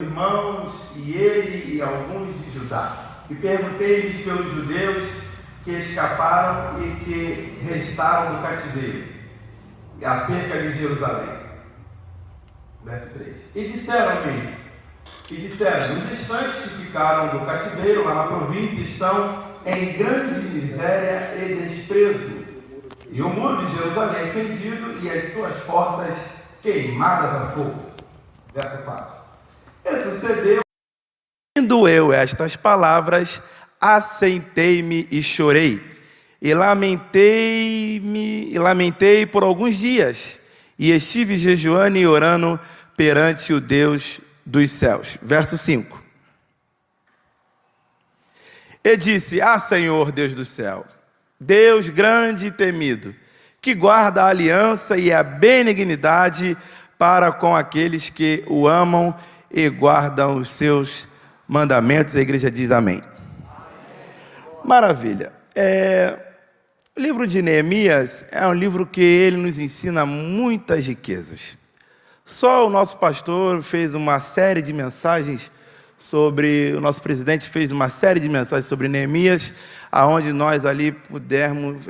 irmãos e ele e alguns de Judá, e perguntei-lhes pelos judeus que escaparam e que restaram do cativeiro, acerca de Jerusalém. Verso 3. E disseram-me, os restantes que ficaram do cativeiro lá na província estão em grande miséria e desprezo, e o muro de Jerusalém é fendido e as suas portas queimadas a fogo. Verso 4. E sucedeu, ouvindo eu estas palavras, assentei-me e chorei, e lamentei por alguns dias, e estive jejuando e orando perante o Deus dos céus. Verso 5. E disse: Senhor Deus do céu, Deus grande e temido, que guarda a aliança e a benignidade para com aqueles que o amam e guardam os seus mandamentos. A igreja diz amém. Maravilha. O livro de Neemias é um livro que ele nos ensina muitas riquezas. Só o nosso pastor fez uma série de mensagens o nosso presidente fez uma série de mensagens sobre Neemias, aonde nós ali pudermos,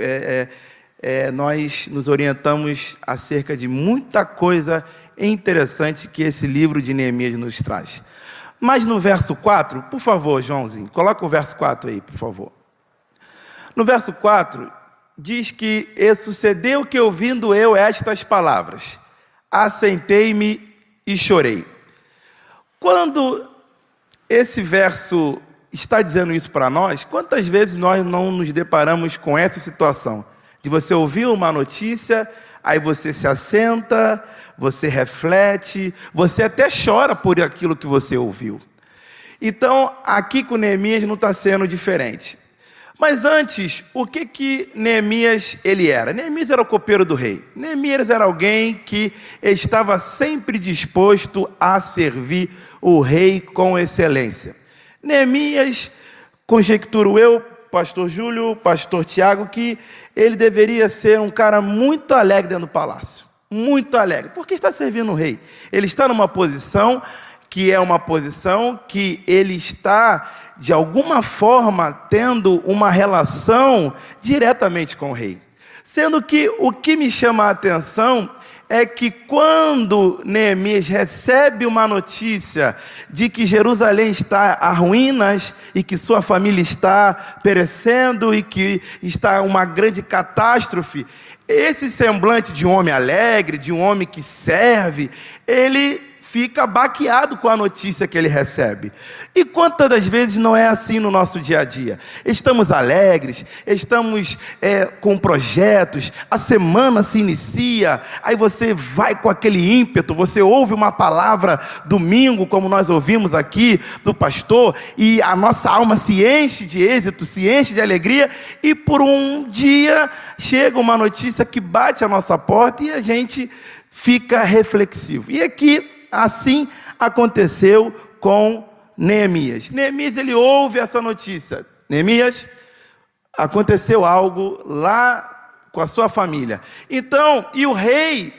nós nos orientamos acerca de muita coisa interessante que esse livro de Neemias nos traz. Mas no verso 4, por favor, Joãozinho, coloca o verso 4 aí, por favor. No verso 4, diz que: E sucedeu que, ouvindo eu estas palavras, assentei-me e chorei. Quando esse verso está dizendo isso para nós, quantas vezes nós não nos deparamos com essa situação? De você ouvir uma notícia, aí você se assenta, você reflete, você até chora por aquilo que você ouviu. Então, aqui com Neemias não está sendo diferente. Mas antes, o que Neemias ele era? Neemias era o copeiro do rei. Neemias era alguém que estava sempre disposto a servir o rei com excelência. Neemias, conjecturo eu, pastor Júlio, pastor Tiago, que ele deveria ser um cara muito alegre dentro do palácio. Muito alegre, porque está servindo o rei. Ele está numa posição que é uma posição que ele está, de alguma forma, tendo uma relação diretamente com o rei. Sendo que o que me chama a atenção é que quando Neemias recebe uma notícia de que Jerusalém está a ruínas e que sua família está perecendo e que está uma grande catástrofe, esse semblante de um homem alegre, de um homem que serve, ele fica baqueado com a notícia que ele recebe. E quantas das vezes não é assim no nosso dia a dia? Estamos alegres, estamos com projetos, a semana se inicia, aí você vai com aquele ímpeto, você ouve uma palavra domingo, como nós ouvimos aqui, do pastor, e a nossa alma se enche de êxito, se enche de alegria, e por um dia chega uma notícia que bate a nossa porta e a gente fica reflexivo. E aqui, assim aconteceu com Neemias. Neemias, ele ouve essa notícia. Neemias, aconteceu algo lá com a sua família. Então, e o rei,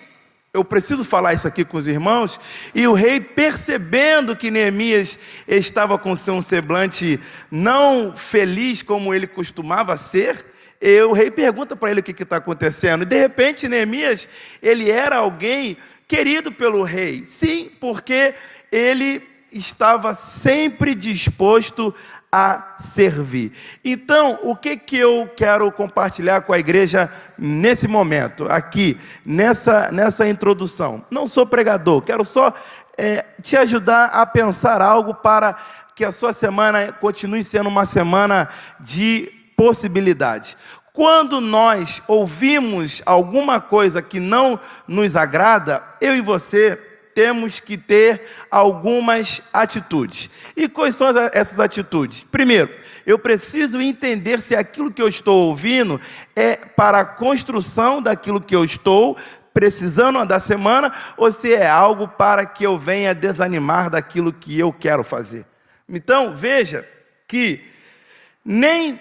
eu preciso falar isso aqui com os irmãos, e o rei, percebendo que Neemias estava com um semblante não feliz como ele costumava ser, o rei pergunta para ele o que está acontecendo. E de repente, Neemias, ele era alguém querido pelo rei, sim, porque ele estava sempre disposto a servir. Então, o que eu quero compartilhar com a igreja nesse momento, aqui, nessa introdução? Não sou pregador, quero só te ajudar a pensar algo para que a sua semana continue sendo uma semana de possibilidades. Quando nós ouvimos alguma coisa que não nos agrada, eu e você temos que ter algumas atitudes. E quais são essas atitudes? Primeiro, eu preciso entender se aquilo que eu estou ouvindo é para a construção daquilo que eu estou precisando da semana, ou se é algo para que eu venha desanimar daquilo que eu quero fazer. Então, veja que nem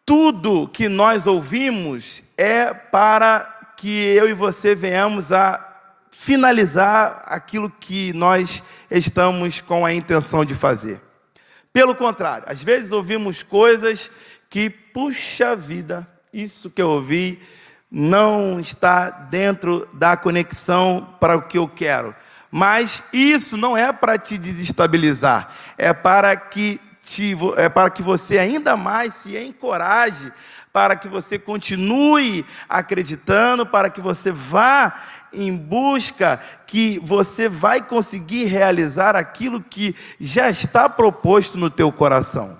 tudo que nós ouvimos é para que eu e você venhamos a finalizar aquilo que nós estamos com a intenção de fazer. Pelo contrário, às vezes ouvimos coisas que, puxa vida, isso que eu ouvi não está dentro da conexão para o que eu quero. Mas isso não é para te desestabilizar, é para que você ainda mais se encoraje, para que você continue acreditando, para que você vá em busca, que você vai conseguir realizar aquilo que já está proposto no teu coração.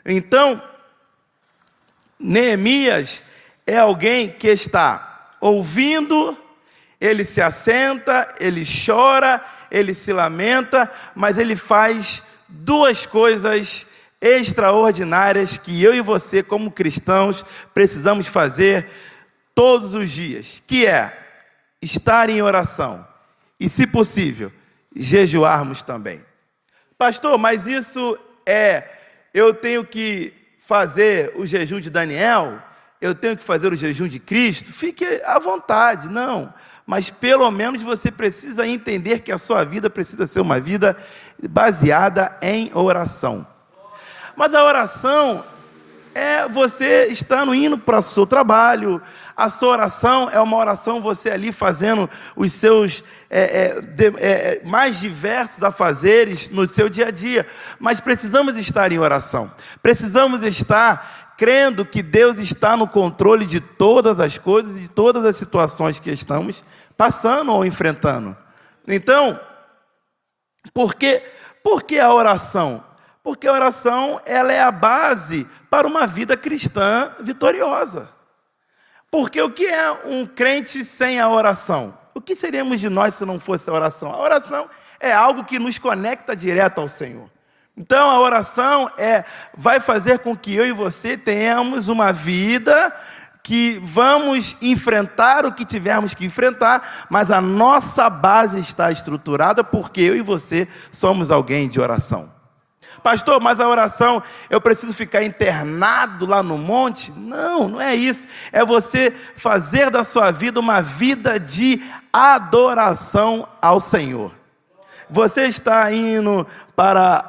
Então, Neemias é alguém que está ouvindo, ele se assenta, ele chora, ele se lamenta, mas ele faz duas coisas extraordinárias que eu e você, como cristãos, precisamos fazer todos os dias, que é estar em oração e, se possível, jejuarmos também. Pastor, mas isso eu tenho que fazer o jejum de Daniel? Eu tenho que fazer o jejum de Cristo? Fique à vontade, não. Mas pelo menos você precisa entender que a sua vida precisa ser uma vida baseada em oração. Mas a oração é você estando indo para o seu trabalho. A sua oração é uma oração você ali fazendo os seus mais diversos afazeres no seu dia a dia. Mas precisamos estar em oração. Precisamos estar crendo que Deus está no controle de todas as coisas e de todas as situações que estamos passando ou enfrentando. Então, por que a oração? Porque a oração ela é a base para uma vida cristã vitoriosa. Porque o que é um crente sem a oração? O que seríamos de nós se não fosse a oração? A oração é algo que nos conecta direto ao Senhor. Então a oração vai fazer com que eu e você tenhamos uma vida que vamos enfrentar o que tivermos que enfrentar, mas a nossa base está estruturada porque eu e você somos alguém de oração. Pastor, mas a oração, eu preciso ficar internado lá no monte? Não, não é isso. É você fazer da sua vida uma vida de adoração ao Senhor. Você está indo para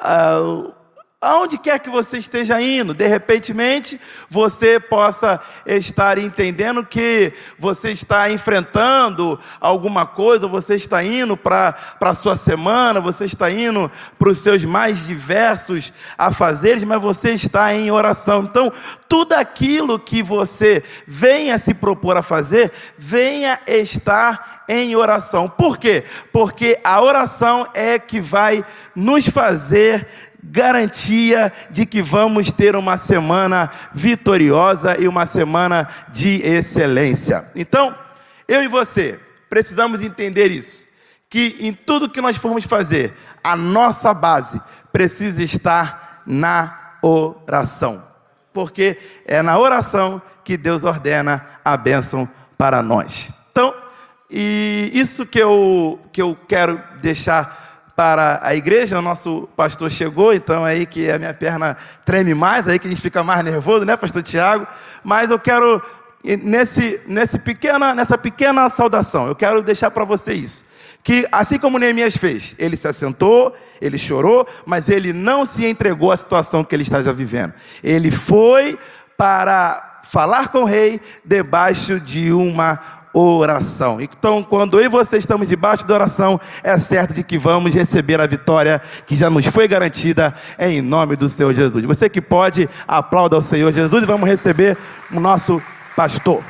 aonde quer que você esteja indo, de repentemente você possa estar entendendo que você está enfrentando alguma coisa, você está indo para a sua semana, você está indo para os seus mais diversos afazeres, mas você está em oração. Então, tudo aquilo que você venha se propor a fazer, venha estar em oração. Por quê? Porque a oração é que vai nos fazer garantia de que vamos ter uma semana vitoriosa e uma semana de excelência. Então, eu e você precisamos entender isso, que em tudo que nós formos fazer, a nossa base precisa estar na oração, porque é na oração que Deus ordena a bênção para nós. Então, e isso que eu quero deixar para a igreja. O nosso pastor chegou, então aí que a minha perna treme mais, aí que a gente fica mais nervoso, né, pastor Tiago? Mas eu quero, nessa pequena saudação, eu quero deixar para você isso, que assim como Neemias fez, ele se assentou, ele chorou, mas ele não se entregou à situação que ele estava vivendo. Ele foi para falar com o rei debaixo de uma oração. Então, quando eu e você estamos debaixo da oração, é certo de que vamos receber a vitória que já nos foi garantida em nome do Senhor Jesus. Você que pode, aplauda ao Senhor Jesus e vamos receber o nosso pastor.